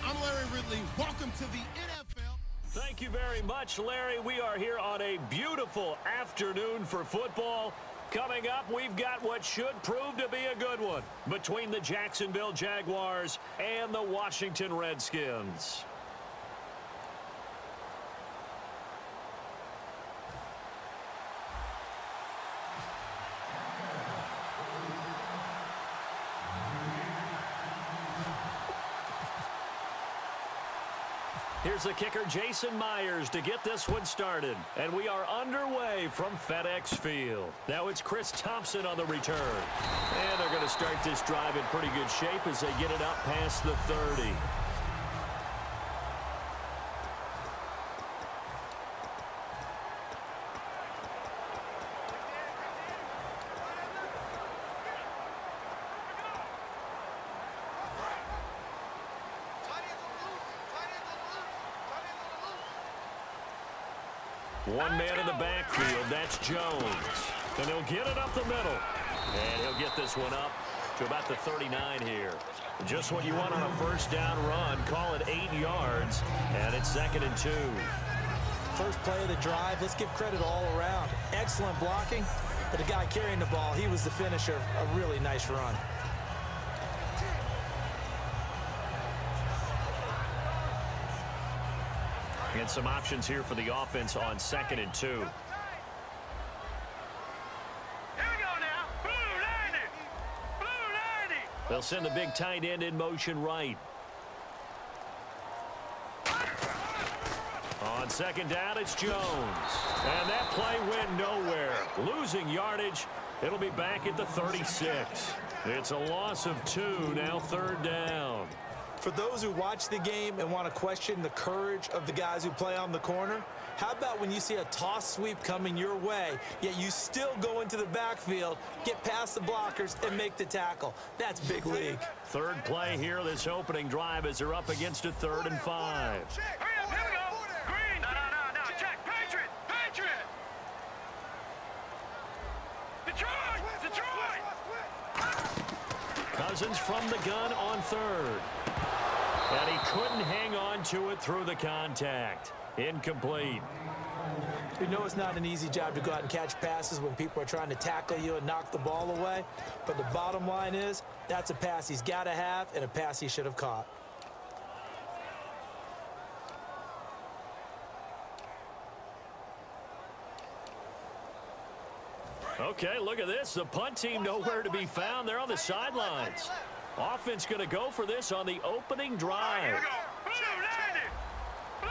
I'm Larry Ridley. Welcome to the NFL. Thank you very much, Larry. We are here on a beautiful afternoon for football. Coming up, we've got what should prove to be a good one between the Jacksonville Jaguars and the Washington Redskins. Here's the kicker, Jason Myers, to get this one started. And we are underway from FedEx Field. Now it's Chris Thompson on the return. And they're going to start this drive in pretty good shape as they get it up past the 30. One man in the backfield, that's Jones. And he'll get it up the middle. And he'll get this one up to about the 39 here. Just what you want on a first down run. Call it 8 yards. And it's 2nd and 2. First play of the drive, let's give credit all around. Excellent blocking. But the guy carrying the ball, he was the finisher. A really nice run. And some options here for the offense on 2nd and 2. Here we go now. Blue 90. Blue 90. They'll send the big tight end in motion right. On 2nd down, it's Jones. And that play went nowhere. Losing yardage. It'll be back at the 36. It's a loss of 2, now 3rd down. For those who watch the game and want to question the courage of the guys who play on the corner, how about when you see a toss sweep coming your way, yet you still go into the backfield, get past the blockers, and make the tackle? That's big league. Third play here, this opening drive, as they're up against a 3rd and 5. Hurry up, here we go. Green. No. Check. Patriot. Detroit. Cousins from the gun on 3rd. And he couldn't hang on to it through the contact. Incomplete. We know it's not an easy job to go out and catch passes when people are trying to tackle you and knock the ball away. But the bottom line is, that's a pass he's got to have and a pass he should have caught. Okay, look at this. The punt team nowhere to be found. They're on the sidelines. Offense going to go for this on the opening drive. Here we go. Blue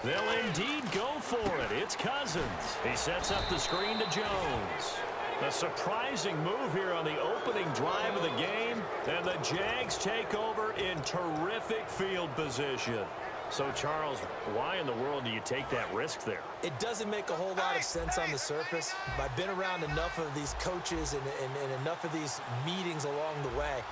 90. They'll indeed go for it. It's Cousins. He sets up the screen to Jones. A surprising move here on the opening drive of the game. And the Jags take over in terrific field position. So, Charles, why in the world do you take that risk there? It doesn't make a whole lot of sense on the surface. But I've been around enough of these coaches and enough of these meetings along the way.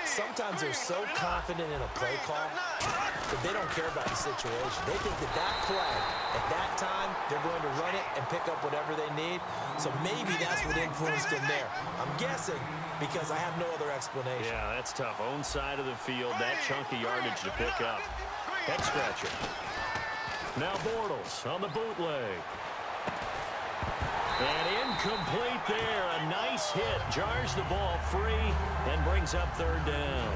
Sometimes they're so confident in a play call that they don't care about the situation. They think that play, at that time, they're going to run it and pick up whatever they need. So maybe that's what influenced them there. I'm guessing because I have no other explanation. Yeah, that's tough. Own side of the field, that chunky yardage to pick up. Head scratcher. Now Bortles on the bootleg. And incomplete there. A nice hit. Jars the ball free and brings up 3rd down.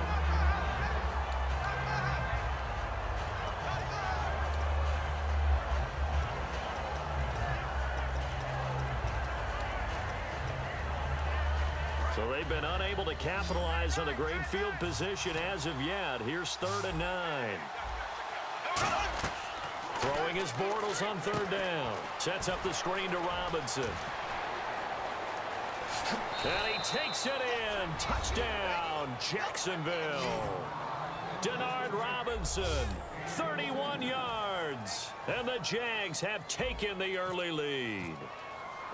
So they've been unable to capitalize on the great field position as of yet. Here's 3rd and 9. Throwing his Bortles on 3rd down. Sets up the screen to Robinson. And he takes it in. Touchdown, Jacksonville. Denard Robinson, 31 yards. And the Jags have taken the early lead.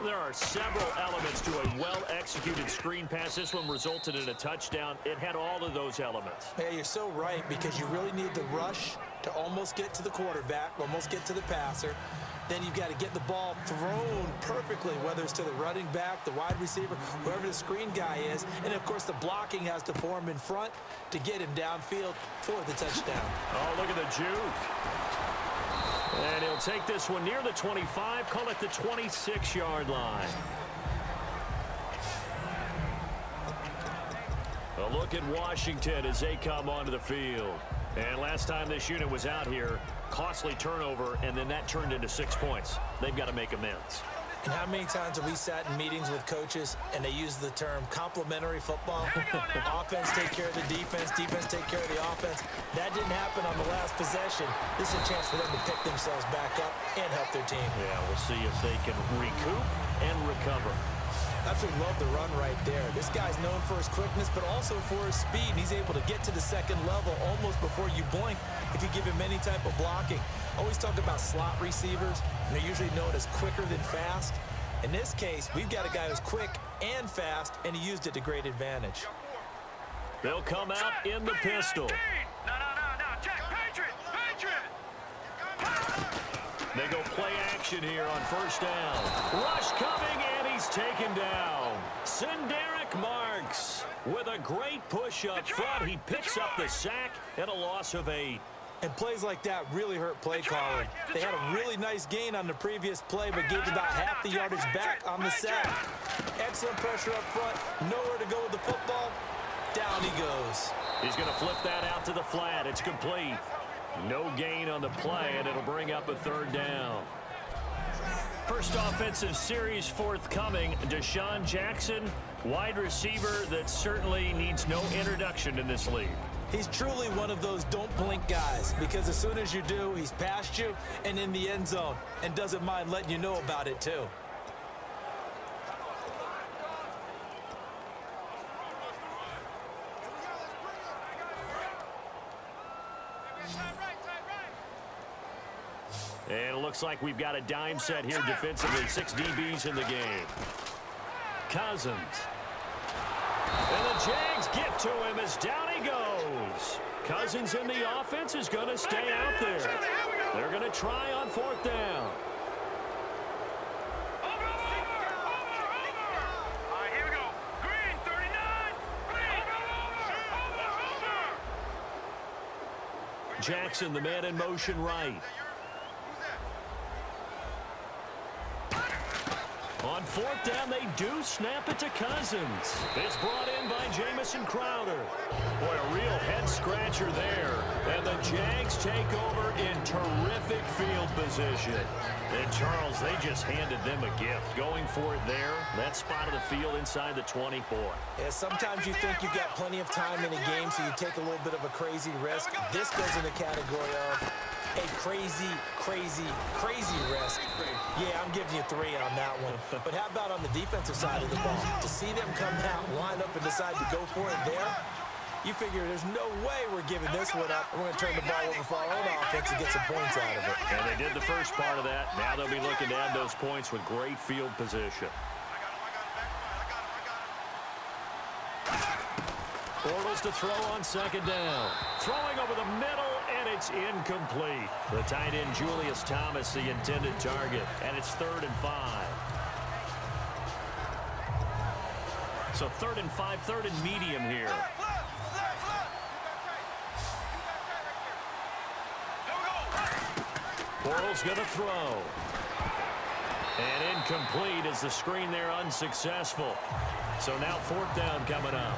There are several elements to a well-executed screen pass. This one resulted in a touchdown. It had all of those elements. Yeah, you're so right, because you really need the rush to almost get to the quarterback, almost get to the passer. Then you've got to get the ball thrown perfectly, whether it's to the running back, the wide receiver, whoever the screen guy is. And, of course, the blocking has to form in front to get him downfield for the touchdown. Oh, look at the juke. And he'll take this one near the 25, call it the 26-yard line. A look at Washington as they come onto the field. And last time this unit was out here, costly turnover, and then that turned into 6 points. They've got to make amends. And how many times have we sat in meetings with coaches and they use the term complementary football? Offense take care of the defense, defense take care of the offense. That didn't happen on the last possession. This is a chance for them to pick themselves back up and help their team. Yeah, we'll see if they can recoup and recover. Absolutely love the run right there. This guy's known for his quickness, but also for his speed. He's able to get to the second level almost before you blink if you give him any type of blocking. Always talk about slot receivers, and they're usually known as quicker than fast. In this case, we've got a guy who's quick and fast, and he used it to great advantage. They'll come out in the pistol. No, Jack, Patriot. They go play action here on first down. Rush coming, and he's taken down. Senderick Marks with a great push up front. He picks up the sack and a loss of 8. And plays like that really hurt play calling. They had a really nice gain on the previous play, but gave about half the yardage back on the sack. Excellent pressure up front. Nowhere to go with the football. Down he goes. He's going to flip that out to the flat. It's complete. No gain on the play, and it'll bring up a third down. First offensive series forthcoming. Deshaun Jackson, wide receiver that certainly needs no introduction in this league. He's truly one of those don't blink guys, because as soon as you do, he's past you and in the end zone, and doesn't mind letting you know about it too. And it looks like we've got a dime set here defensively. 6 DBs in the game. Cousins. And the Jags get to him as down he goes. Cousins in the offense is going to stay out there. They're going to try on fourth down. All right, here we go. Green, 39. Over. Jackson, the man in motion right. On fourth down, they do snap it to Cousins. It's brought in by Jamison Crowder. Boy, a real head-scratcher there. And the Jags take over in terrific field position. And, Charles, they just handed them a gift. Going for it there, that spot of the field inside the 24. Yeah, sometimes you think you've got plenty of time in a game, so you take a little bit of a crazy risk. This goes in the category of a crazy risk. Yeah, I'm giving you 3 on that one. But how about on the defensive side of the ball? To see them come out, line up, and decide to go for it there, you figure there's no way we're giving this one up. We're going to turn the ball over for our own offense and get some points out of it. And they did the first part of that. Now they'll be looking to add those points with great field position. Bortles to throw on second down. Throwing over the middle, and it's incomplete. The tight end, Julius Thomas, the intended target, and it's 3rd and 5. So 3rd and 5, 3rd and medium here. Bortles going to throw. And incomplete as the screen there unsuccessful. So now 4th down coming up.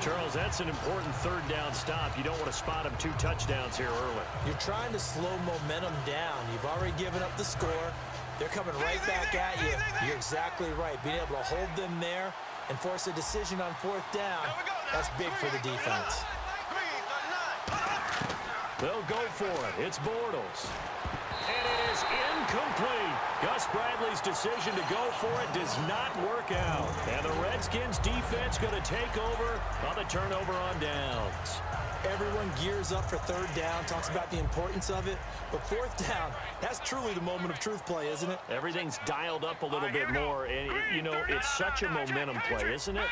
Charles, that's an important 3rd down stop. You don't want to spot him 2 touchdowns here early. You're trying to slow momentum down. You've already given up the score. They're coming right back at you. You're exactly right. Being able to hold them there and force a decision on 4th down, that's big for the defense. They'll go for it. It's Bortles. And it is incomplete. Gus Bradley's decision to go for it does not work out. And the Redskins defense going to take over on the turnover on downs. Everyone gears up for third down, talks about the importance of it. But fourth down, that's truly the moment of truth play, isn't it? Everything's dialed up a little bit more. And, you know, it's such a momentum play, isn't it?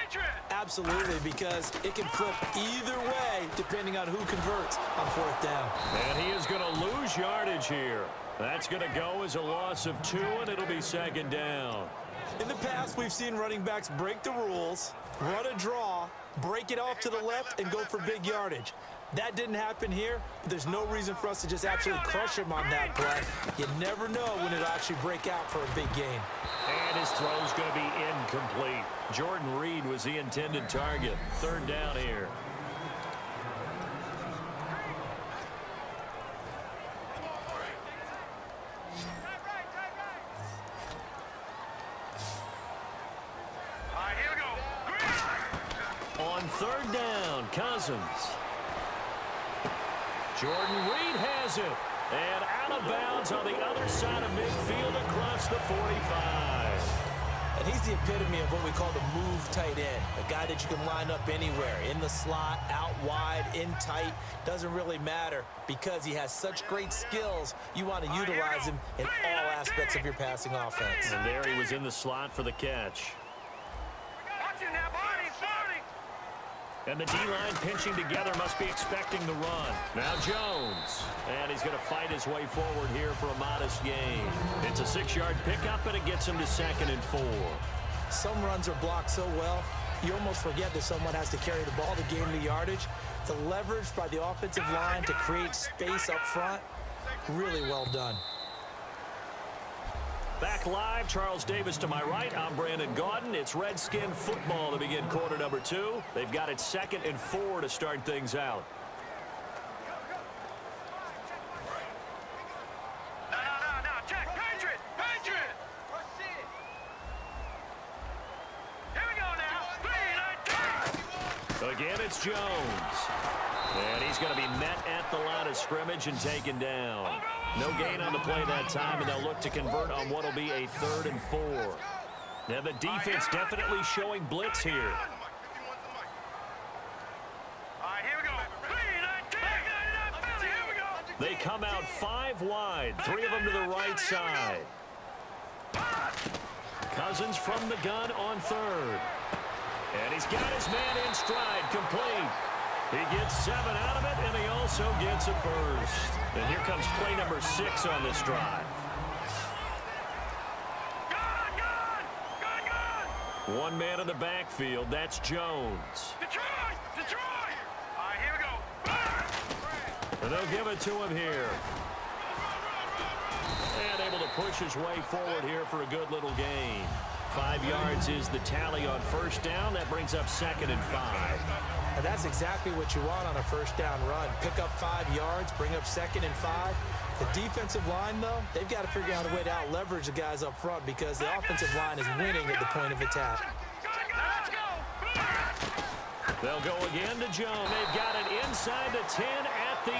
Absolutely, because it can flip either way depending on who converts on fourth down. And he is going to lose yardage here. That's going to go as a loss of 2, and it'll be second down. In the past, we've seen running backs break the rules, run a draw, break it off to the left, and go for big yardage. That didn't happen here, but there's no reason for us to just absolutely crush him on that play. You never know when it'll actually break out for a big game. And his throw's going to be incomplete. Jordan Reed was the intended target. Third down here. On third down, Cousins. Jordan Reed has it. And out of bounds on the other side of midfield across the 45. And he's the epitome of what we call the move tight end. A guy that you can line up anywhere. In the slot, out wide, in tight. Doesn't really matter because he has such great skills. You want to utilize him in all aspects of your passing offense. And there he was in the slot for the catch. And the D-line pinching together must be expecting the run. Now Jones. And he's going to fight his way forward here for a modest gain. It's a 6-yard pickup, and it gets him to 2nd and 4. Some runs are blocked so well, you almost forget that someone has to carry the ball to gain the yardage. The leverage by the offensive line to create space up front, really well done. Back live, Charles Davis to my right. I'm Brandon Gaudin. It's Redskin football to begin quarter number 2. They've got it 2nd and 4 to start things out. No, check. Patriot. Here we go now. 3-19. Again, it's Jones. And he's going to be met at the line of scrimmage and taken down. No gain on the play that time, and they'll look to convert on what will be a 3rd and 4. Now, the defense definitely showing blitz here. All right, here we go. 3-19. Here we go. They come out 5 wide, 3 of them to the right side. Cousins from the gun on 3rd. And he's got his man in stride, complete. He gets 7 out of it, and he also gets a first. And here comes play number 6 on this drive. One man in the backfield. That's Jones. Detroit. All right, here we go. And they'll give it to him here. And able to push his way forward here for a good little gain. 5 yards is the tally on first down. That brings up 2nd and 5. And that's exactly what you want on a first down run. Pick up 5 yards, bring up 2nd and 5. The defensive line, though, they've got to figure out a way to out-leverage the guys up front because the offensive line is winning at the point of attack. They'll go again to Jones. They've got it inside the 10 at the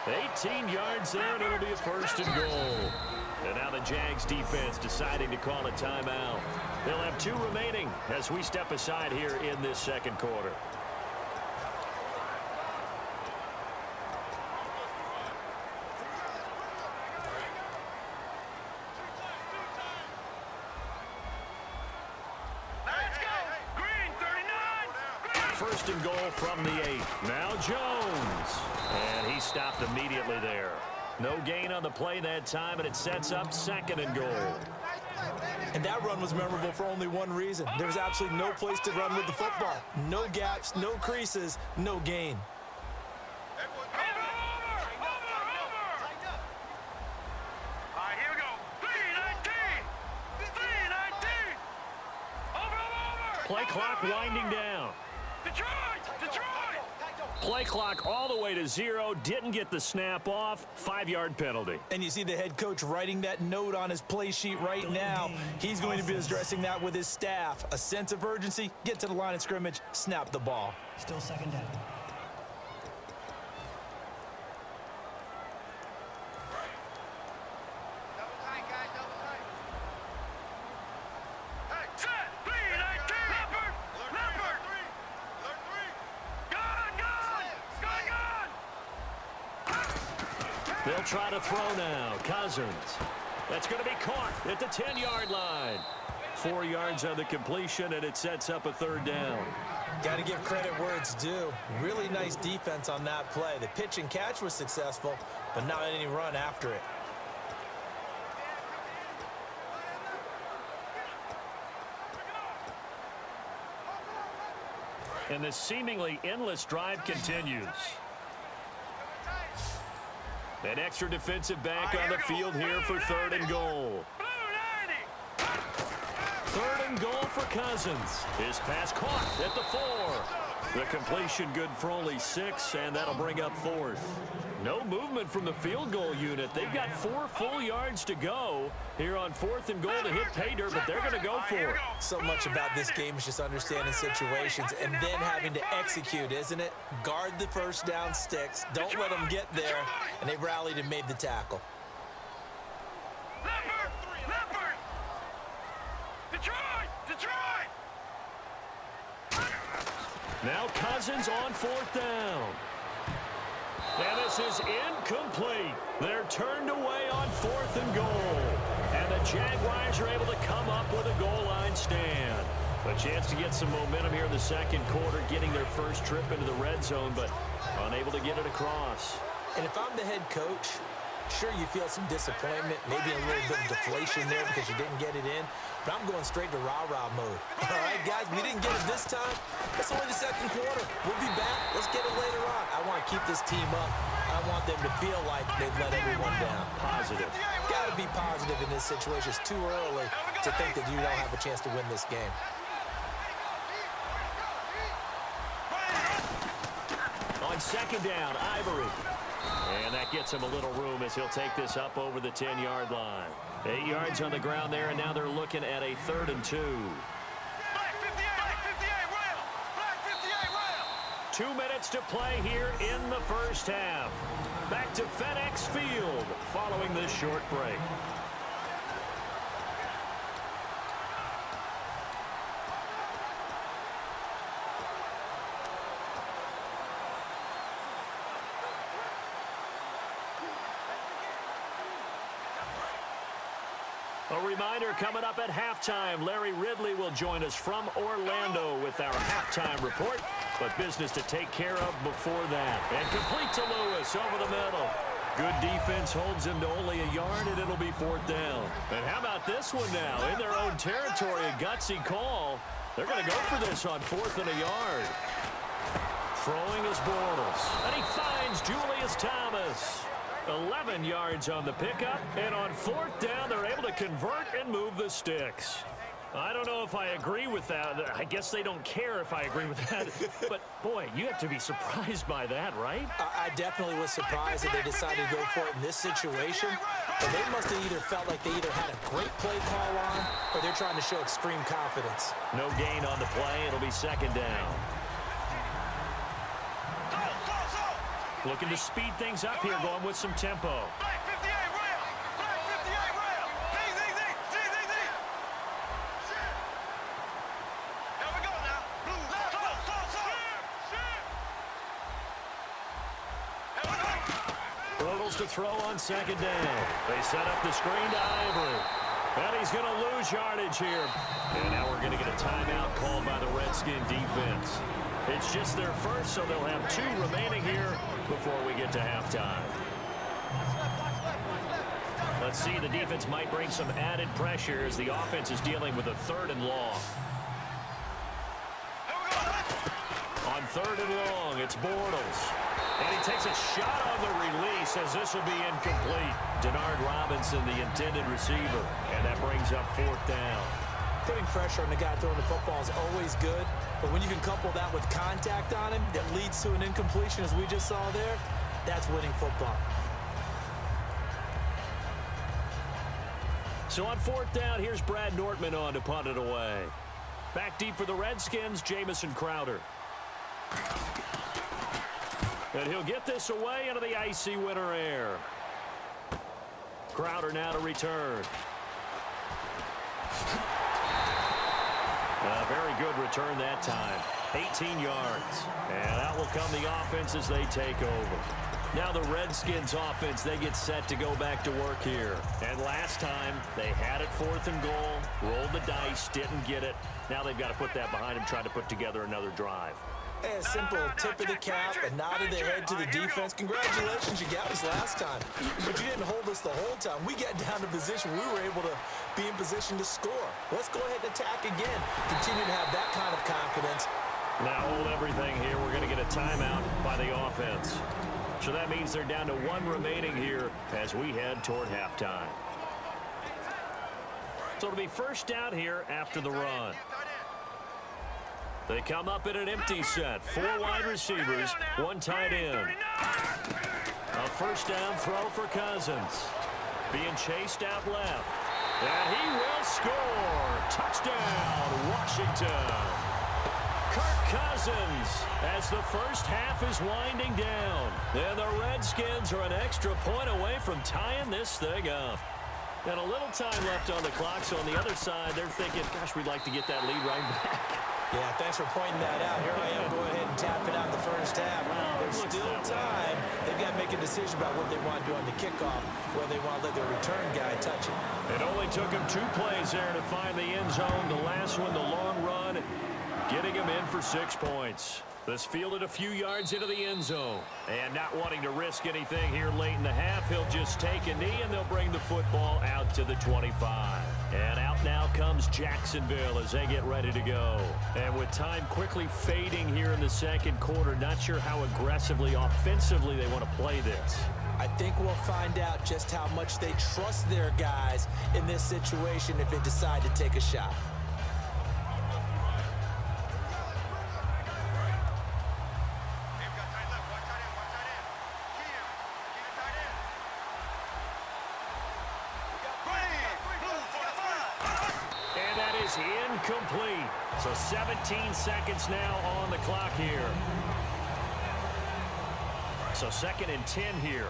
8. 18 yards there, and it'll be a 1st and goal. And now the Jags defense deciding to call a timeout. They'll have 2 remaining as we step aside here in this 2nd quarter. First and goal from the 8. Now Jones. And he stopped immediately there. No gain on the play that time, and it sets up 2nd and goal. And that run was memorable for only one reason. There was absolutely no place to run with the football. No gaps, no creases, no gain. Play clock winding down. Detroit! Play clock all the way to 0. Didn't get the snap off. 5-yard penalty. And you see the head coach writing that note on his play sheet right now. He's going to be addressing that with his staff. A sense of urgency, get to the line of scrimmage, snap the ball. Still 2nd down. They'll try to throw now. Cousins. That's going to be caught at the 10-yard line. 4 yards on the completion, and it sets up a third down. Got to give credit where it's due. Really nice defense on that play. The pitch and catch was successful, but not any run after it. And this seemingly endless drive continues. An extra defensive back on the field here for 3rd and goal. 3rd and goal for Cousins. His pass caught at the 4. The completion good for only 6, and that'll bring up 4th. No movement from the field goal unit. They've got 4 full yards to go here on 4th and goal to hit pay dirt, but they're going to go for it. So much about this game is just understanding situations and then having to execute, isn't it? Guard the first down sticks. Don't let them get there. And they rallied and made the tackle. Detroit! Now Cousins on 4th down. And this is incomplete. They're turned away on 4th and goal. And the Jaguars are able to come up with a goal line stand. A chance to get some momentum here in the second quarter, getting their first trip into the red zone, but unable to get it across. And if I'm the head coach, sure you feel some disappointment, maybe a little bit of deflation there because you didn't get it in, but I'm going straight to rah-rah mode. All right, guys, we didn't get it this time. It's only the second quarter. We'll be back. Let's get it later on. I want to keep this team up. I want them to feel like they've let everyone down. Positive. Got to be positive in this situation. It's too early to think that you don't have a chance to win this game. On 2nd down, Ivory. And that gets him a little room as he'll take this up over the 10-yard line. 8 yards on the ground there, and now they're looking at a 3rd and 2. 2 minutes to play here in the first half. Back to FedEx Field following this short break. A reminder coming up at halftime, Larry Ridley will join us from Orlando with our halftime report. But business to take care of before that. And complete to Lewis over the middle. Good defense holds him to only a yard, and it'll be 4th down. And how about this one now? In their own territory, a gutsy call. They're going to go for this on 4th and a yard. Throwing is Bortles. And he finds Julius Thomas. 11 yards on the pickup, and on 4th down, they're able to convert and move the sticks. I don't know if I agree with that. I guess they don't care if I agree with that. But, boy, you have to be surprised by that, right? I definitely was surprised that they decided to go for it in this situation. But they must have either felt like they either had a great play call on or they're trying to show extreme confidence. No gain on the play. It'll be 2nd down. Looking to speed things up here, going with some tempo. Bortles to throw on 2nd down. They set up the screen to Ivory. And he's going to lose yardage here. And now we're going to get a timeout called by the Redskin defense. It's just their first, so they'll have 2 remaining here before we get to halftime. Let's see, the defense might bring some added pressure as the offense is dealing with a 3rd and long. On 3rd and long, it's Bortles. And he takes a shot on the release as this will be incomplete. Denard Robinson, the intended receiver. And that brings up 4th down. Putting pressure on the guy throwing the football is always good, but when you can couple that with contact on him that leads to an incompletion, as we just saw there, that's winning football. So on 4th down, here's Brad Nortman on to punt it away. Back deep for the Redskins, Jamison Crowder. And he'll get this away into the icy winter air. Crowder now to return. A very good return that time. 18 yards. And out will come the offense as they take over. Now the Redskins offense, they get set to go back to work here. And last time, they had it 4th and goal, rolled the dice, didn't get it. Now they've got to put that behind them, try to put together another drive. A simple tip of the cap, a nod of the head to the defense. Congratulations, you got us last time. But you didn't hold us the whole time. We got down to position. We were able to be in position to score. Let's go ahead and attack again. Continue to have that kind of confidence. Now hold everything here. We're going to get a timeout by the offense. So that means they're down to 1 remaining here as we head toward halftime. So it'll be first down here after the run. They come up in an empty set. 4 wide receivers, 1 tight end. A first down throw for Cousins. Being chased out left. And he will score. Touchdown, Washington. Kirk Cousins as the first half is winding down. And the Redskins are an extra point away from tying this thing up. And a little time left on the clock, so on the other side, they're thinking, gosh, we'd like to get that lead right back. Yeah, thanks for pointing that out. Here I am, go ahead and tap it out the first half. There's still time. They've got to make a decision about what they want to do on the kickoff, whether they want to let their return guy touch it. It only took him 2 plays there to find the end zone. The last one, the long run, getting him in for 6 points. This fielded a few yards into the end zone. And not wanting to risk anything here late in the half, he'll just take a knee and they'll bring the football out to the 25. And out now comes Jacksonville as they get ready to go. And with time quickly fading here in the second quarter, not sure how aggressively, offensively they want to play this. I think we'll find out just how much they trust their guys in this situation if they decide to take a shot. Incomplete. So 17 seconds now on the clock here. So 2nd and 10 here.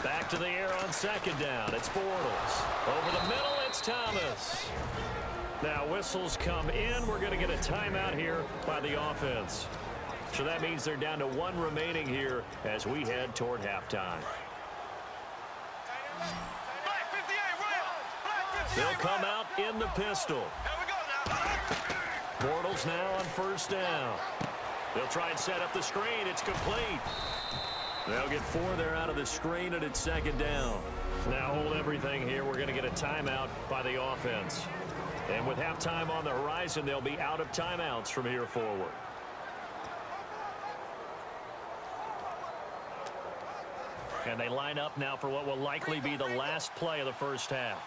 Back to the air on 2nd down. It's Bortles. Over the middle, it's Thomas. Now whistles come in. We're going to get a timeout here by the offense. So that means they're down to 1 remaining here as we head toward halftime. They'll come out in the pistol. Bortles now on 1st down. They'll try and set up the screen. It's complete. They'll get 4 there out of the screen, and it's 2nd down. Now hold everything here. We're going to get a timeout by the offense. And with halftime on the horizon, they'll be out of timeouts from here forward. And they line up now for what will likely be the last play of the first half.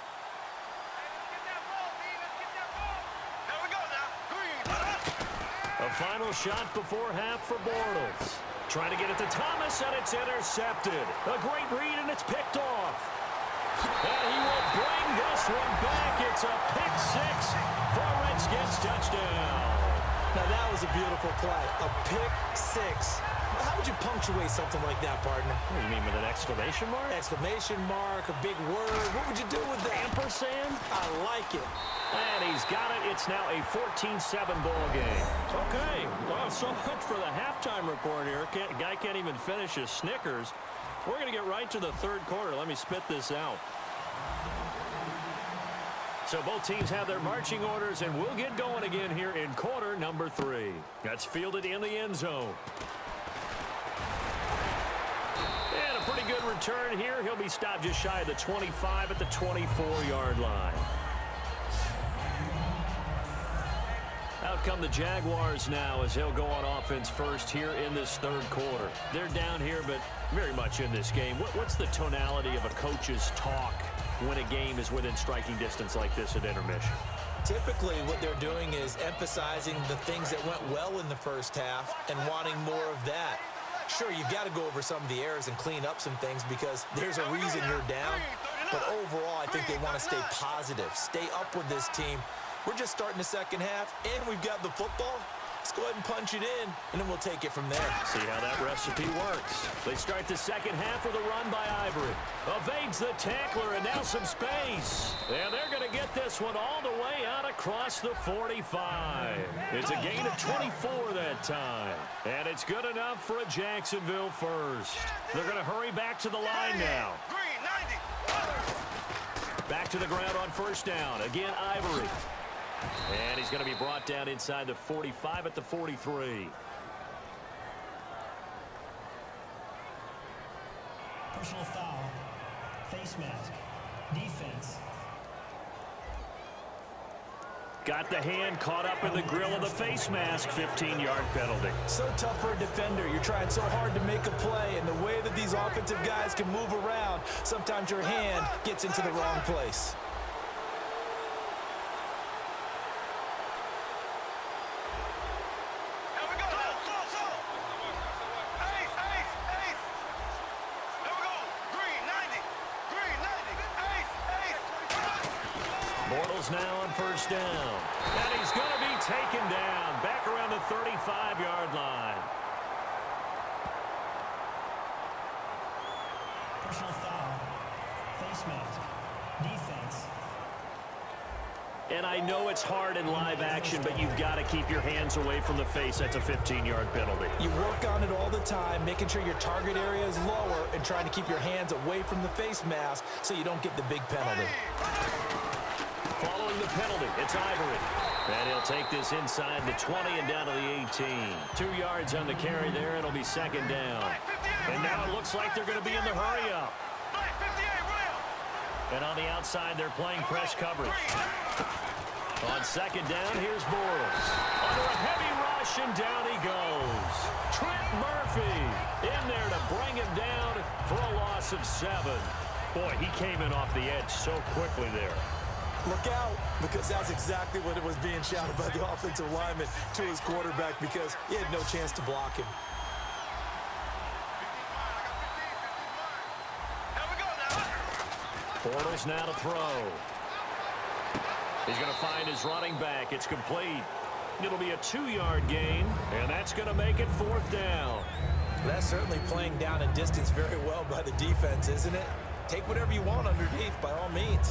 A final shot before half for Bortles. Trying to get it to Thomas, and it's intercepted. A great read, and it's picked off. And he will bring this one back. It's a pick 6 for a Redskins touchdown. Now, that was a beautiful play. A pick 6. How would you punctuate something like that, partner? What do you mean, with an exclamation mark? Exclamation mark, a big word. What would you do with that? Ampersand? I like it. And he's got it. It's now a 14-7 ball game. Okay. Well, so much for the halftime report here. Guy can't even finish his Snickers. We're going to get right to the 3rd quarter. Let me spit this out. So both teams have their marching orders, and we'll get going again here in quarter number 3. That's fielded in the end zone. And a pretty good return here. He'll be stopped just shy of the 25 at the 24-yard line. Out come the Jaguars now as they'll go on offense first here in this 3rd quarter. They're down here, but very much in this game. What's the tonality of a coach's talk when a game is within striking distance like this at intermission? Typically, what they're doing is emphasizing the things that went well in the first half and wanting more of that. Sure, you've got to go over some of the errors and clean up some things because there's a reason you're down. But overall, I think they want to stay positive, stay up with this team. We're just starting the second half, and we've got the football. Let's go ahead and punch it in, and then we'll take it from there. See how that recipe works. They start the second half with a run by Ivory. Evades the tackler, and now some space. And they're going to get this one all the way out across the 45. It's a gain of 24 that time. And it's good enough for a Jacksonville first. They're going to hurry back to the line now. Back to the ground on first down. Again, Ivory. And he's going to be brought down inside the 45 at the 43. Personal foul. Face mask. Defense. Got the hand caught up in the grill of the face mask. 15-yard penalty. So tough for a defender. You're trying so hard to make a play, and the way that these offensive guys can move around, sometimes your hand gets into the wrong place. Now on first down. And he's going to be taken down back around the 35-yard line. Personal foul. Face mask. Defense. And I know it's hard in live action, but you've got to keep your hands away from the face. That's a 15-yard penalty. You work on it all the time, making sure your target area is lower and trying to keep your hands away from the face mask so you don't get the big penalty. Following the penalty, it's Ivory. And he'll take this inside the 20 and down to the 18. 2 yards on the carry there. It'll be second down. And now it looks like they're going to be in the hurry-up. And on the outside, they're playing press coverage. On second down, here's Bortles. Under a heavy rush, and down he goes. Trent Murphy in there to bring him down for a loss of 7. Boy, he came in off the edge so quickly there. Look out, because that's exactly what it was being shouted by the offensive lineman to his quarterback, because he had no chance to block him. Bortles now to throw. He's going to find his running back. It's complete. It'll be a 2-yard gain, and that's going to make it fourth down. That's certainly playing down and distance very well by the defense, isn't it? Take whatever you want underneath, by all means.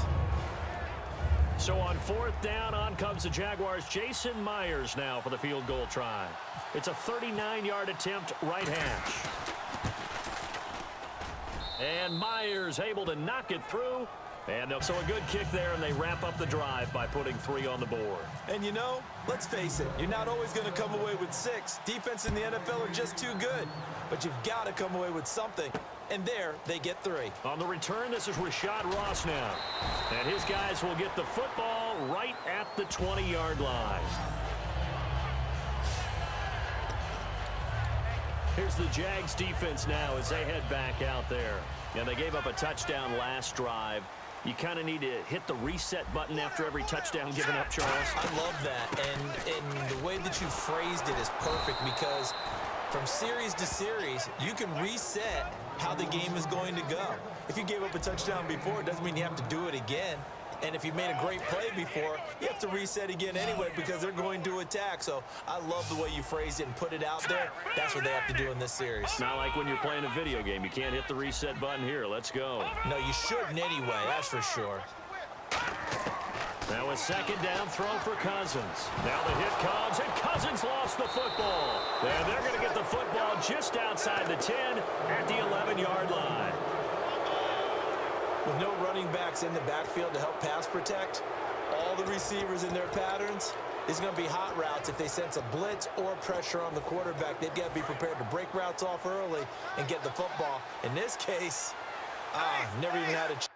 So on fourth down, on comes the Jaguars' Jason Myers now for the field goal try. It's a 39-yard attempt, right hash. And Myers able to knock it through. And so a good kick there, and they wrap up the drive by putting 3 on the board. And you know, let's face it, you're not always going to come away with 6. Defense in the NFL are just too good. But you've got to come away with something. And there, they get 3. On the return, this is Rashad Ross now. And his guys will get the football right at the 20-yard line. Here's the Jags defense now as they head back out there. And they gave up a touchdown last drive. You kind of need to hit the reset button after every touchdown given up, Charles. I love that. And the way that you phrased it is perfect, because from series to series, you can reset how the game is going to go. If you gave up a touchdown before, it doesn't mean you have to do it again. And if you made a great play before, you have to reset again anyway, because they're going to attack. So I love the way you phrased it and put it out there. That's what they have to do in this series. Not like when you're playing a video game. You can't hit the reset button here. Let's go. No, you shouldn't anyway, that's for sure. Now a second down throw for Cousins. Now the hit comes, and Cousins lost the football. And they're going to get the football just outside the 10 at the 11-yard line. With no running backs in the backfield to help pass protect, all the receivers in their patterns, it's going to be hot routes. If they sense a blitz or pressure on the quarterback, they've got to be prepared to break routes off early and get the football. In this case, never even had a chance.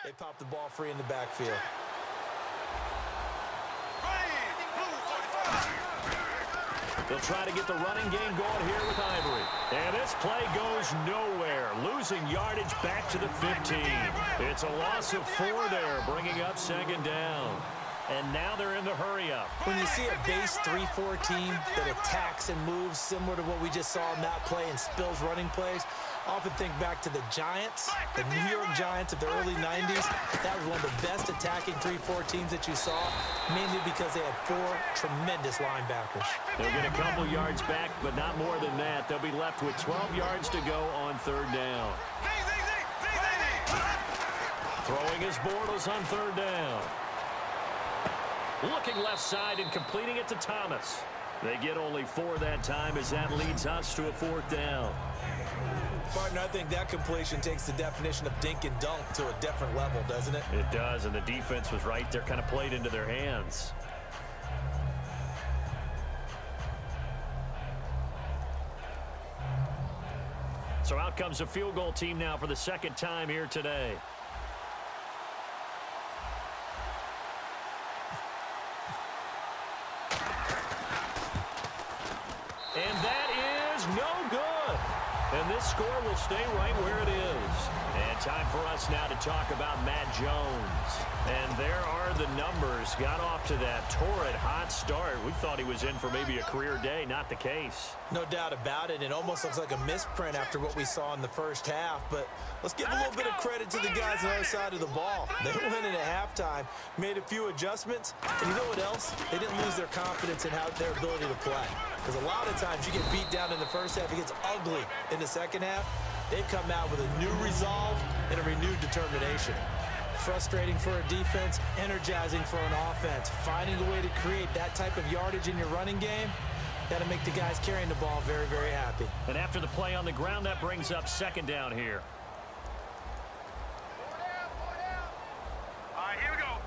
They popped the ball free in the backfield. They'll try to get the running game going here with Ivory. And this play goes nowhere. Losing yardage back to the 15. It's a loss of 4 there, bringing up second down. And now they're in the hurry-up. When you see a base 3-4 team that attacks and moves similar to what we just saw in that play and spills running plays, Often think back to the Giants, the New York Giants of the early 90s. That was one of the best attacking 3-4 teams that you saw, mainly because they had 4 tremendous linebackers. They'll get a couple yards back, but not more than that. They'll be left with 12 yards to go on 3rd down. Throwing his Bortles on 3rd down. Looking left side and completing it to Thomas. They get only 4 that time as that leads us to a 4th down. Partner, I think that completion takes the definition of dink and dunk to a different level, doesn't it? It does, and the defense was right there, kind of played into their hands. So out comes a field goal team now for the 2nd time here today. And that is no good. And this score will stay right where it is. And time for us now to talk about Matt Jones. And there are the numbers. Got off to that torrid hot start. We thought he was in for maybe a career day. Not the case. No doubt about it. It almost looks like a misprint after what we saw in the first half. But let's give a little bit of credit to the guys on the other side of the ball. They went in at halftime, made a few adjustments. And you know what else? They didn't lose their confidence in their ability to play. Because a lot of times you get beat down in the first half. It gets ugly in the second half. They've come out with a new resolve and a renewed determination. Frustrating for a defense, energizing for an offense. Finding a way to create that type of yardage in your running game, that'll make the guys carrying the ball very, very happy. And after the play on the ground, that brings up 2nd down here. All right, here we go.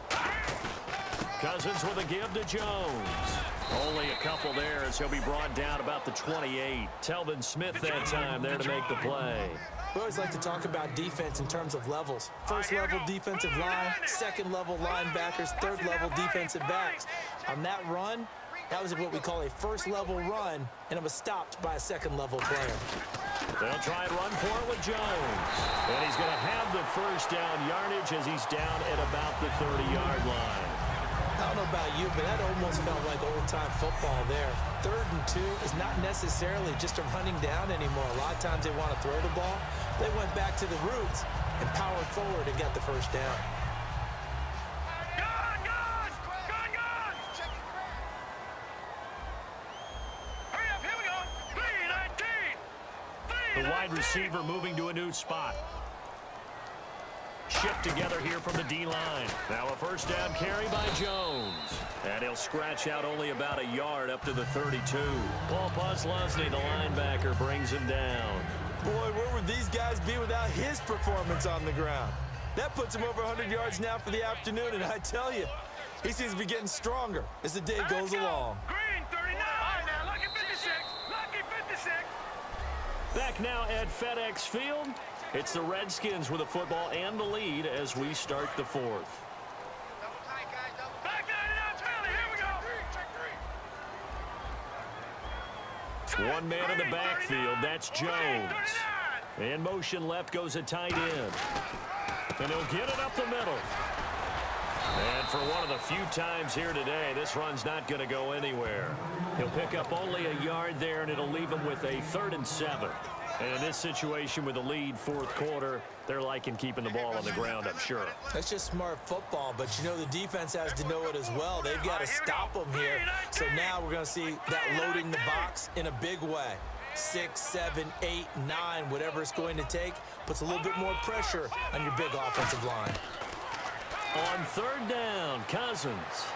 Cousins with a give to Jones. Only a couple there as he'll be brought down about the 28. Telvin Smith that time there to make the play. We always like to talk about defense in terms of levels. First level defensive line, second level linebackers, third level defensive backs. On that run, that was what we call a first level run, and it was stopped by a second level player. They'll try and run for it with Jones. And he's going to have the 1st down yardage as he's down at about the 30-yard line. I don't know about you, but that almost felt like old-time football there. 3rd and 2 is not necessarily just a running down anymore. A lot of times they want to throw the ball. They went back to the roots and powered forward and got the 1st down. Hurry up, here we go. 3-19. The wide receiver moving to a new spot. Shift together here from the D-line. Now a 1st down carry by Jones. And he'll scratch out only about a yard up to the 32. Paul Posluszny, the linebacker, brings him down. Boy, where would these guys be without his performance on the ground? That puts him over 100 yards now for the afternoon, and I tell you, he seems to be getting stronger as the day goes along. Green, 39. All right, now, lucky 56. Lucky 56. Back now at FedEx Field. It's the Redskins with the football and the lead as we start the 4th. Back 99, Charlie, here we go. One man in the backfield, that's Jones. In motion left goes a tight end. And he'll get it up the middle. And for one of the few times here today, this run's not going to go anywhere. He'll pick up only a yard there, and it'll leave him with a 3rd and 7. And in this situation with the lead 4th quarter, they're liking keeping the ball on the ground, I'm sure. That's just smart football, but you know the defense has to know it as well. They've got to stop them here. So now we're going to see that loading the box in a big way. 6, 7, 8, 9, whatever it's going to take, puts a little bit more pressure on your big offensive line. On 3rd down, Cousins.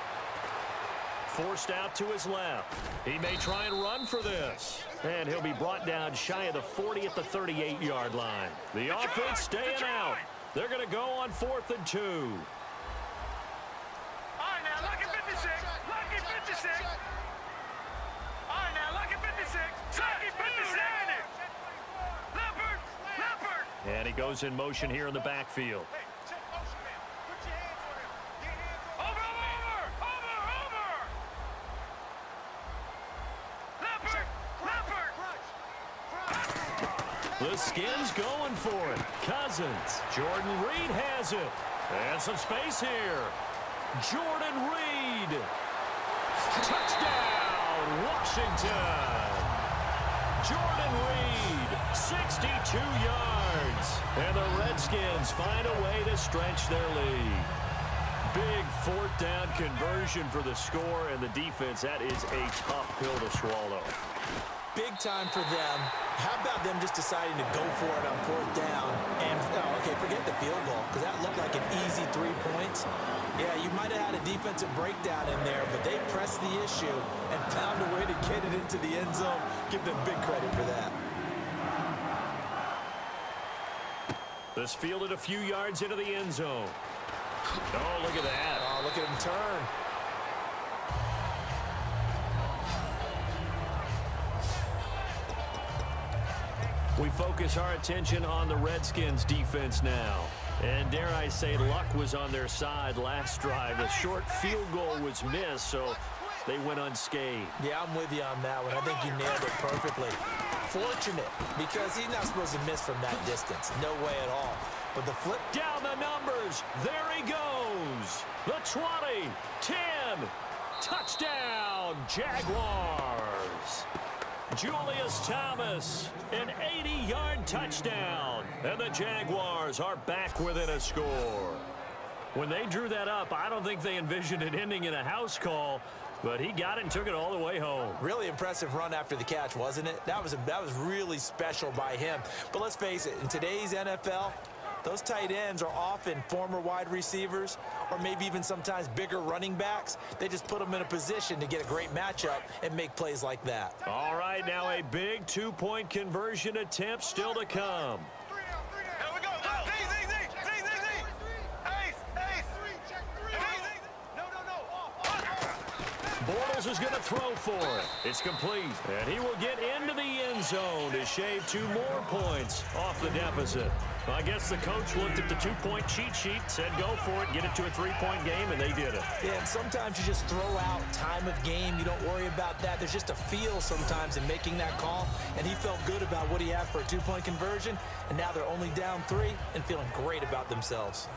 Forced out to his left. He may try and run for this. And he'll be brought down shy of the 40 at the 38-yard line. The offense staying out. They're going to go on 4th and 2. All right, now, lucky 56. Lucky 56. All right, now, lucky 56. Lucky 56. Leopard. And he goes in motion here in the backfield. The Skins going for it. Cousins. Jordan Reed has it. And some space here. Jordan Reed. Touchdown, Washington. Jordan Reed, 62 yards. And the Redskins find a way to stretch their lead. Big fourth down conversion for the score, and the defense, that is a tough pill to swallow. Big time for them. How about them just deciding to go for it on fourth down? And, okay, forget the field goal, because that looked like an easy 3 points. Yeah, you might have had a defensive breakdown in there, but they pressed the issue and found a way to get it into the end zone. Give them big credit for that. This fielded a few yards into the end zone. Oh, look at that. Oh, look at him turn. We focus our attention on the Redskins defense now. And dare I say, luck was on their side last drive. The short field goal was missed, so they went unscathed. Yeah, I'm with you on that one. I think you nailed it perfectly. Fortunate, because he's not supposed to miss from that distance. No way at all. But the flip... Down the numbers. There he goes. The 20, 10, touchdown, Jaguars. Julius Thomas, an 80-yard touchdown. And the Jaguars are back within a score. When they drew that up, I don't think they envisioned it ending in a house call, but he got it and took it all the way home. Really impressive run after the catch, wasn't it? That was really special by him. But let's face it, in today's NFL, those tight ends are often former wide receivers or maybe even sometimes bigger running backs. They just put them in a position to get a great matchup and make plays like that. All right, now a big two-point conversion attempt still to come. Here we go. Bortles is going to throw for it. It's complete, and he will get into the end zone to shave 2 more points off the deficit. Well, I guess the coach looked at the 2-point cheat sheet, said go for it, get it to a 3-point game, and they did it. Yeah, and sometimes you just throw out time of game. You don't worry about that. There's just a feel sometimes in making that call, and he felt good about what he had for a 2-point conversion, and now they're only down 3 and feeling great about themselves.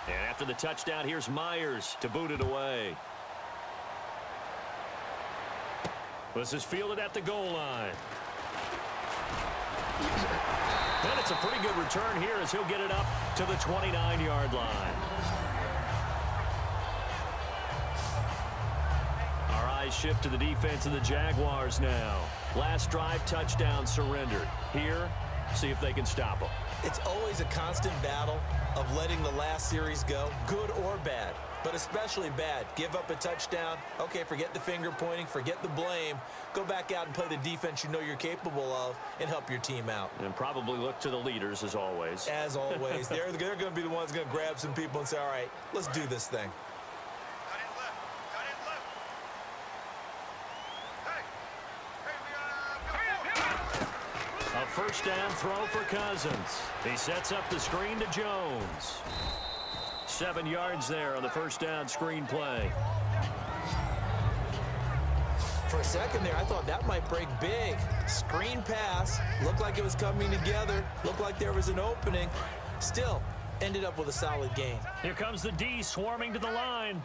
And after the touchdown, here's Myers to boot it away. This is fielded at the goal line. And it's a pretty good return here as he'll get it up to the 29-yard line. Our eyes shift to the defense of the Jaguars now. Last drive, touchdown surrendered. Here, see if they can stop them. It's always a constant battle of letting the last series go, good or bad, but especially bad. Give up a touchdown. Okay, forget the finger pointing, forget the blame. Go back out and play the defense you know you're capable of and help your team out. And probably look to the leaders as always. As always. They're going to be the ones going to grab some people and say, all right, let's do this thing. A first down throw for Cousins. He sets up the screen to Jones. 7 yards there on the first down screen play. For a second there, I thought that might break big. Screen pass. Looked like it was coming together. Looked like there was an opening. Still, ended up with a solid gain. Here comes the D swarming to the line.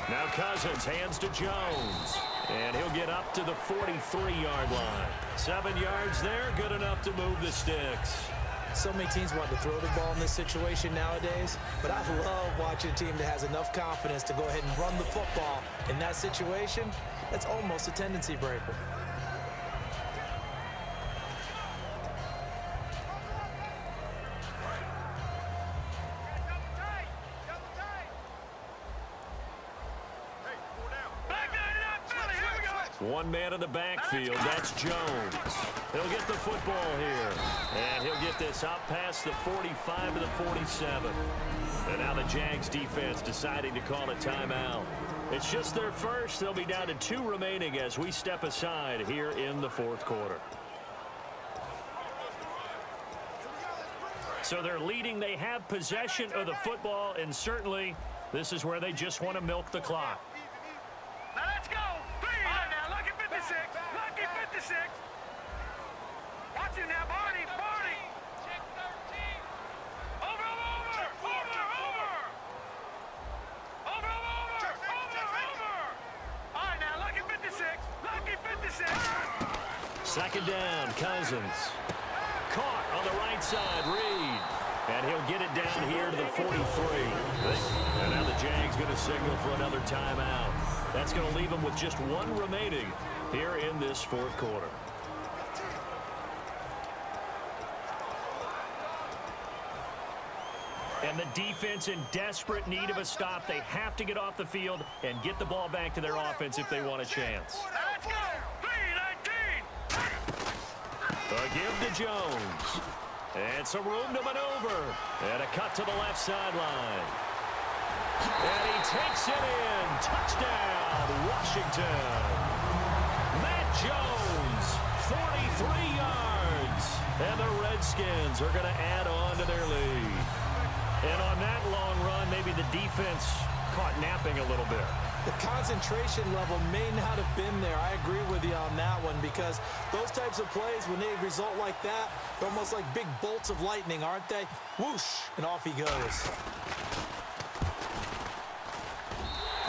Now Cousins hands to Jones. And he'll get up to the 43-yard line. 7 yards there, good enough to move the sticks. So many teams want to throw the ball in this situation nowadays, but I love watching a team that has enough confidence to go ahead and run the football. In that situation, that's almost a tendency breaker. One man in the backfield, that's Jones. He'll get the football here. And he'll get this up past the 45 to the 47. And now the Jags defense deciding to call a timeout. It's just their first. They'll be down to 2 remaining as we step aside here in the fourth quarter. So they're leading. They have possession of the football, and certainly this is where they just want to milk the clock. Now let's go. All right, now, lucky 56. Lucky 56. Watch him now, Barney. Barney. Check 13. Over. All right, now, lucky 56. Lucky 56. Second down, Cousins. Caught on the right side, Reed. And he'll get it down here to the 43. And now the Jags going to signal for another timeout. That's going to leave them with just one remaining here in this fourth quarter. And the defense in desperate need of a stop. They have to get off the field and get the ball back to their offense if they want a chance. Let's go. 3-19. A give to Jones. And some room to maneuver. And a cut to the left sideline. And he takes it in. Touchdown, Washington. Matt Jones, 43 yards. And the Redskins are going to add on to their lead. And on that long run, maybe the defense caught napping a little bit. The concentration level may not have been there. I agree with you on that one because those types of plays, when they result like that, they're almost like big bolts of lightning, aren't they? Whoosh, and off he goes.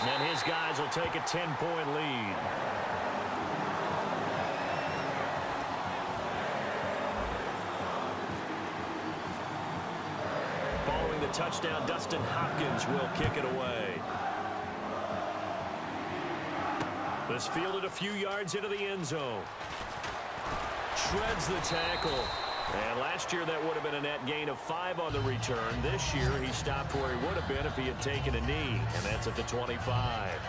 And his guys will take a 10-point lead. Following the touchdown, Dustin Hopkins will kick it away. This fielded a few yards into the end zone. Shreds the tackle. And last year that would have been a net gain of 5 on the return. This year he stopped where he would have been if he had taken a knee. And that's at the 25.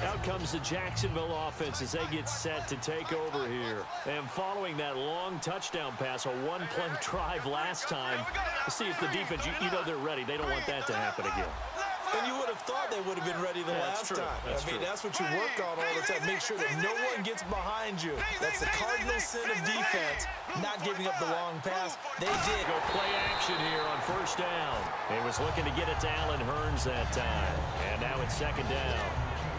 Out comes the Jacksonville offense as they get set to take over here. And following that long touchdown pass, a one-play drive last time, to see if the defense, you know they're ready. They don't want that to happen again. And you would have thought they would have been ready the last time. That's what you work on all the time. Make sure that no one gets behind you. That's the cardinal sin of defense, not giving up the long pass. They did. Go play action here on first down. He was looking to get it to Allen Hurns that time. And now it's second down.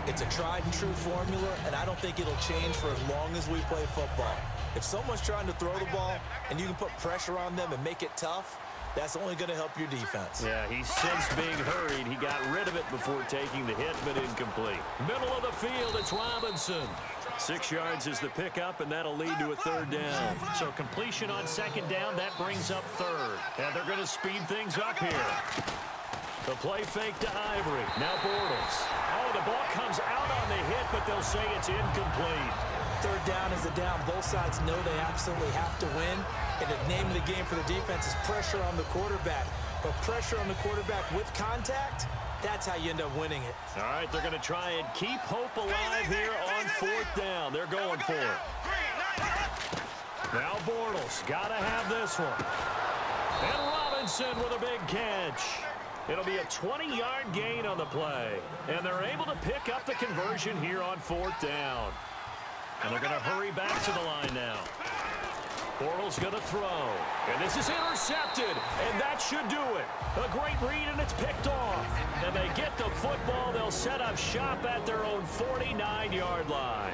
It's a tried and true formula, and I don't think it'll change for as long as we play football. If someone's trying to throw the ball and you can put pressure on them and make it tough, that's only going to help your defense. Yeah, he sensed being hurried. He got rid of it before taking the hit, but incomplete. Middle of the field, it's Robinson. 6 yards is the pickup, and that'll lead to a third down. So completion on second down, that brings up third. And they're going to speed things up here. The play fake to Ivory. Now Bortles. Oh, the ball comes out on the hit, but they'll say it's incomplete. Third down is the down. Both sides know they absolutely have to win. And the name of the game for the defense is pressure on the quarterback. But pressure on the quarterback with contact, that's how you end up winning it. All right, they're going to try and keep hope alive here on fourth down. They're going for it. Now Bortles, got to have this one. And Robinson with a big catch. It'll be a 20-yard gain on the play. And they're able to pick up the conversion here on fourth down. And they're going to hurry back to the line now. Bortles going to throw. And this is intercepted. And that should do it. A great read, and it's picked off. And they get the football. They'll set up shop at their own 49-yard line.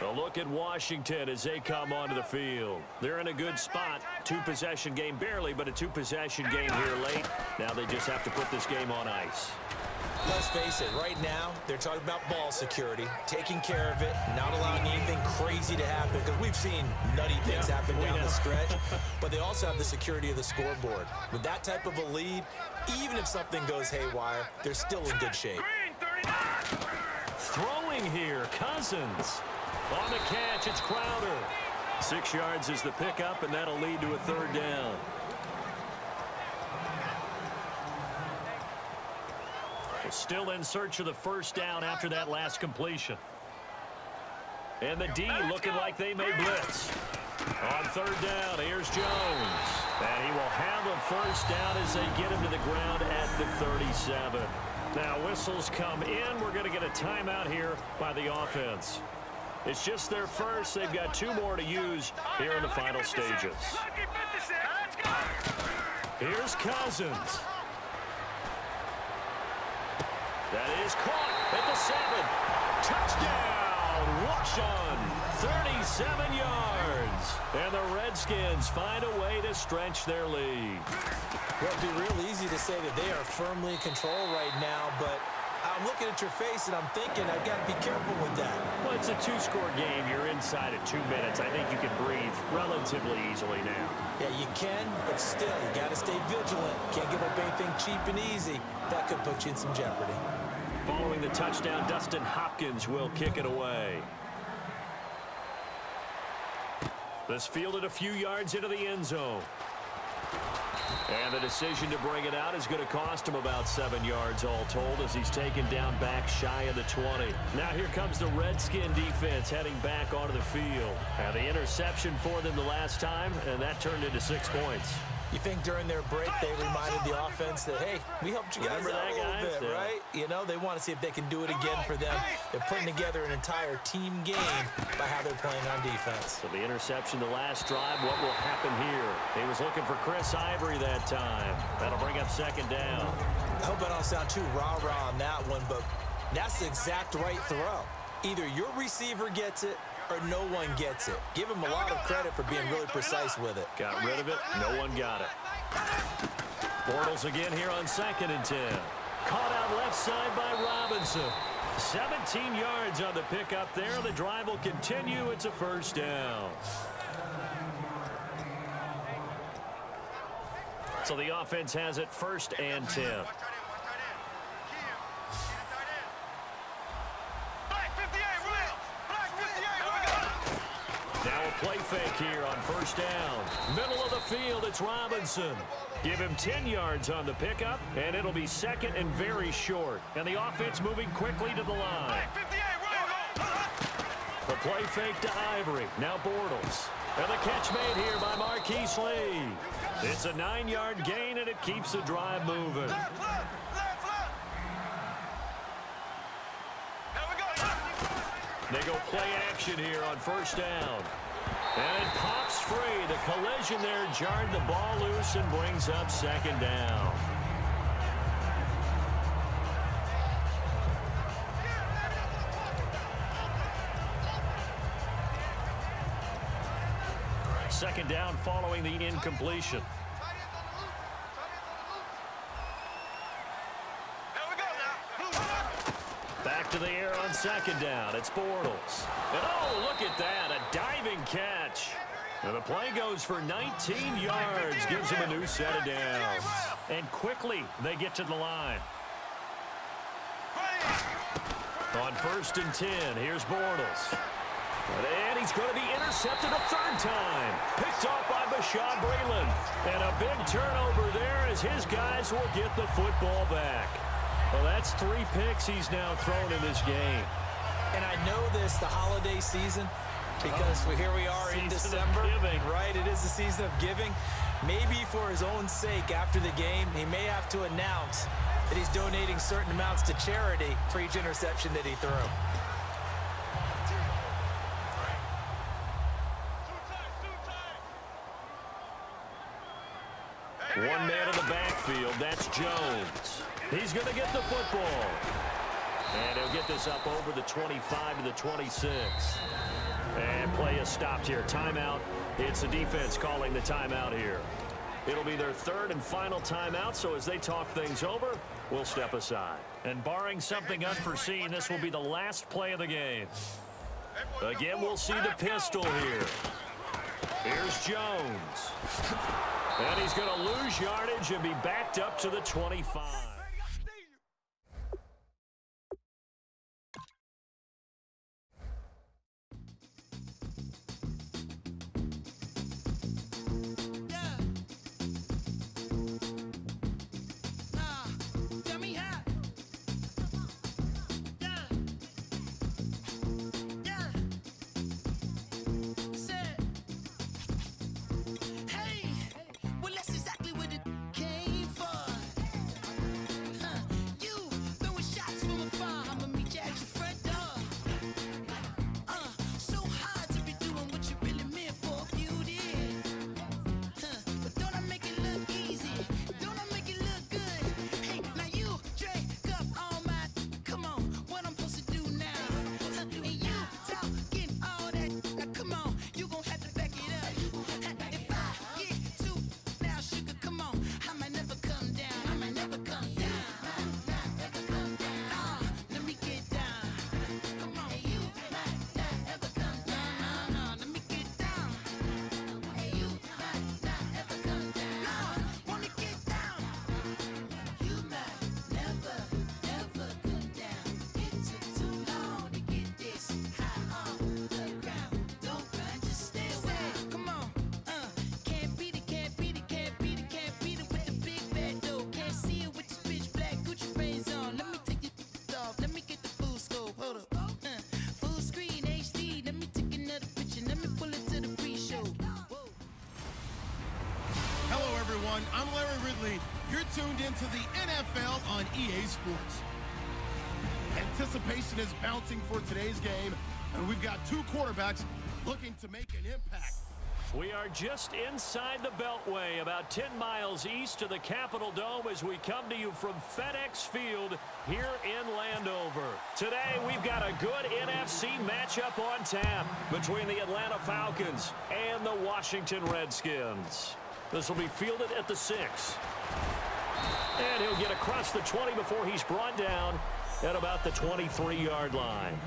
A look at Washington as they come onto the field. They're in a good spot. Two-possession game, barely, but a two-possession game here late. Now they just have to put this game on ice. Let's face it, right now, they're talking about ball security, taking care of it, not allowing anything crazy to happen, because we've seen nutty things happen down the stretch, but they also have the security of the scoreboard. With that type of a lead, even if something goes haywire, they're still in good shape. Throwing here, Cousins. On the catch, it's Crowder. 6 yards is the pickup, and that'll lead to a third down. Still in search of the first down after that last completion. And the D looking like they may blitz. On third down, here's Jones. And he will have a first down as they get him to the ground at the 37. Now whistles come in. We're going to get a timeout here by the offense. It's just their first. They've got 2 more to use here in the final stages. Here's Cousins. That is caught at the 7. Touchdown, Washington, 37 yards. And the Redskins find a way to stretch their lead. Well, it'd be real easy to say that they are firmly in control right now, but I'm looking at your face and I'm thinking I've got to be careful with that. Well, it's a 2-score game. You're inside at 2 minutes. I think you can breathe relatively easily now. Yeah, you can, but still, you got to stay vigilant. Can't give up anything cheap and easy. That could put you in some jeopardy. Following the touchdown, Dustin Hopkins will kick it away. This fielded a few yards into the end zone. And the decision to bring it out is going to cost him about 7 yards all told as he's taken down back shy of the 20. Now here comes the Redskin defense heading back onto the field. Now the interception for them the last time, and that turned into 6 points. You think during their break they reminded the offense that, hey, we helped you guys out a little bit, right? You know, they want to see if they can do it again for them. They're putting together an entire team game by how they're playing on defense. So the interception the last drive, what will happen here? He was looking for Chris Ivory that time. That'll bring up 2nd down. I hope I don't sound too rah-rah on that one, but that's the exact right throw. Either your receiver gets it or no one gets it. Give him a lot of credit for being really precise with it. Got rid of it. No one got it. Bortles again here on 2nd and 10. Caught out left side by Robinson. 17 yards on the pickup there. The drive will continue. It's a first down. So the offense has it 1st and 10. Now a play fake here on 1st down. Middle of the field, it's Robinson. Give him 10 yards on the pickup, and it'll be 2nd and very short. And the offense moving quickly to the line. The play fake to Ivory. Now Bortles. And the catch made here by Marquise Lee. It's a 9-yard gain, and it keeps the drive moving. They go play action here on 1st down. And it pops free. The collision there jarred the ball loose and brings up 2nd down. Second down following the incompletion. Back to the air on 2nd down. It's Bortles. And oh, look at that. A diving catch. And the play goes for 19 yards. Gives him a new set of downs. And quickly they get to the line. On 1st and 10, here's Bortles. And he's going to be intercepted a 3rd time. Picked off by Bashaud Breeland. And a big turnover there as his guys will get the football back. Well, that's 3 picks he's now thrown in this game. And I know this, the holiday season, because here we are in December, right? It is the season of giving. Maybe for his own sake, after the game, he may have to announce that he's donating certain amounts to charity for each interception that he threw. One man in the backfield, that's Jones. He's going to get the football. And he'll get this up over the 25 to the 26. And play is stopped here. Timeout. It's the defense calling the timeout here. It'll be their 3rd and final timeout, so as they talk things over, we'll step aside. And barring something unforeseen, this will be the last play of the game. Again, we'll see the pistol here. Here's Jones. And he's going to lose yardage and be backed up to the 25. everyone. I'm Larry Ridley. You're tuned into the NFL on EA Sports. Anticipation is mounting for today's game, and we've got two quarterbacks looking to make an impact. We are just inside the Beltway, about 10 miles east of the Capitol Dome as we come to you from FedEx Field here in Landover. Today, we've got a good NFC matchup on tap between the Atlanta Falcons and the Washington Redskins. This will be fielded at the 6. And he'll get across the 20 before he's brought down at about the 23-yard line.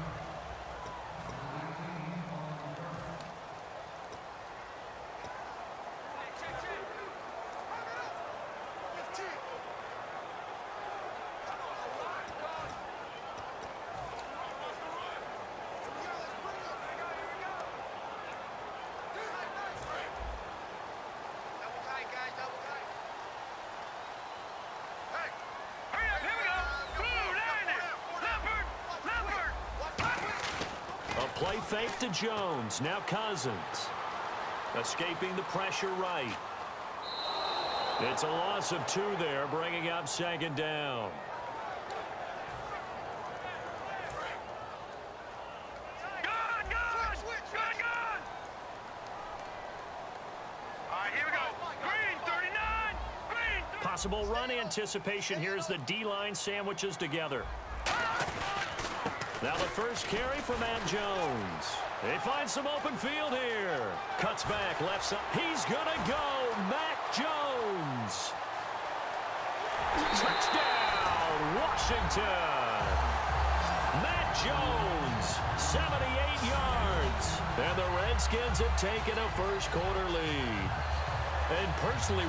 Play fake to Jones. Now Cousins. Escaping the pressure right. It's a loss of 2 there, bringing up 2nd down. Possible run anticipation here as the D-line sandwiches together. Now the first carry for Matt Jones. They find some open field here. Cuts back, left side. He's going to go. Matt Jones. Touchdown, Washington. Matt Jones, 78 yards. And the Redskins have taken a first quarter lead. And personally,